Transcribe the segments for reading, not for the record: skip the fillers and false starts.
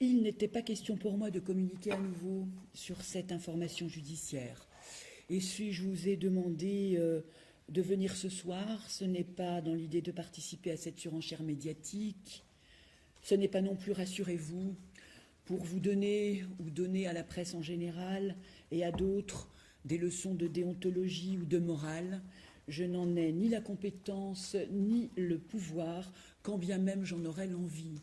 Il n'était pas question pour moi de communiquer à nouveau sur cette information judiciaire. Et si je vous ai demandé de venir ce soir, ce n'est pas dans l'idée de participer à cette surenchère médiatique, ce n'est pas non plus, rassurez-vous, pour vous donner ou donner à la presse en général et à d'autres des leçons de déontologie ou de morale. Je n'en ai ni la compétence ni le pouvoir, quand bien même j'en aurais l'envie.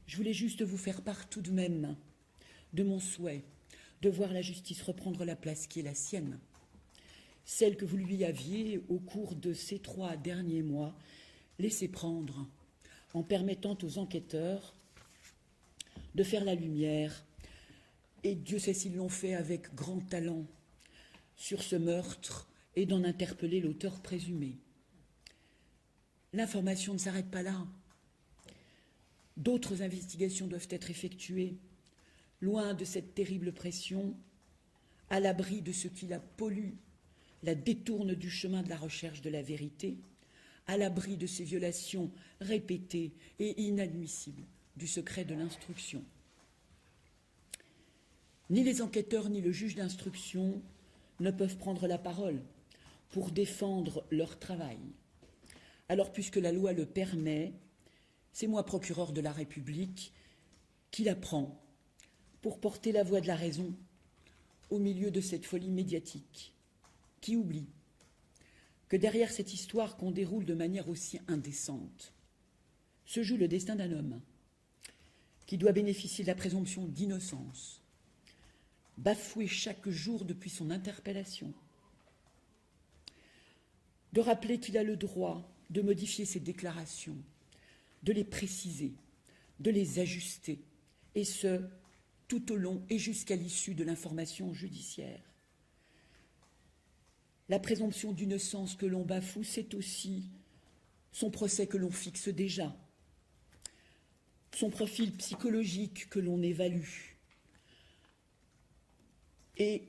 Je voulais juste vous faire part tout de même de mon souhait de voir la justice reprendre la place qui est la sienne, celle que vous lui aviez, au cours de ces 3 derniers mois, laissé prendre, en permettant aux enquêteurs de faire la lumière, et Dieu sait s'ils l'ont fait avec grand talent, sur ce meurtre et d'en interpeller l'auteur présumé. L'information ne s'arrête pas là. D'autres investigations doivent être effectuées, loin de cette terrible pression, à l'abri de ce qui la pollue, la détourne du chemin de la recherche de la vérité, à l'abri de ces violations répétées et inadmissibles du secret de l'instruction. Ni les enquêteurs ni le juge d'instruction ne peuvent prendre la parole pour défendre leur travail. Alors, puisque la loi le permet, c'est moi, procureur de la République, qui la prend pour porter la voix de la raison au milieu de cette folie médiatique, qui oublie que derrière cette histoire qu'on déroule de manière aussi indécente se joue le destin d'un homme qui doit bénéficier de la présomption d'innocence, bafoué chaque jour depuis son interpellation, de rappeler qu'il a le droit de modifier ses déclarations, de les préciser, de les ajuster, et ce, tout au long et jusqu'à l'issue de l'information judiciaire. La présomption d'innocence que l'on bafoue, c'est aussi son procès que l'on fixe déjà, son profil psychologique que l'on évalue. Et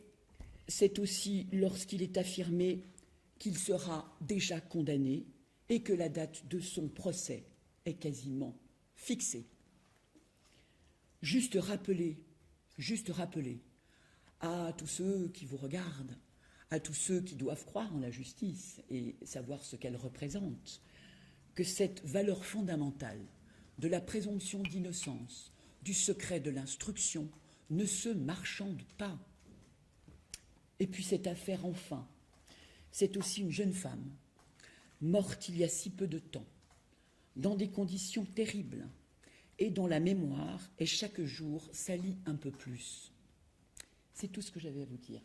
c'est aussi lorsqu'il est affirmé qu'il sera déjà condamné et que la date de son procès est quasiment fixée. Juste rappeler à tous ceux qui vous regardent, à tous ceux qui doivent croire en la justice et savoir ce qu'elle représente, que cette valeur fondamentale de la présomption d'innocence, du secret de l'instruction, ne se marchande pas. Et puis cette affaire, enfin, c'est aussi une jeune femme, morte il y a si peu de temps, dans des conditions terribles, et dont la mémoire est chaque jour salie un peu plus. C'est tout ce que j'avais à vous dire.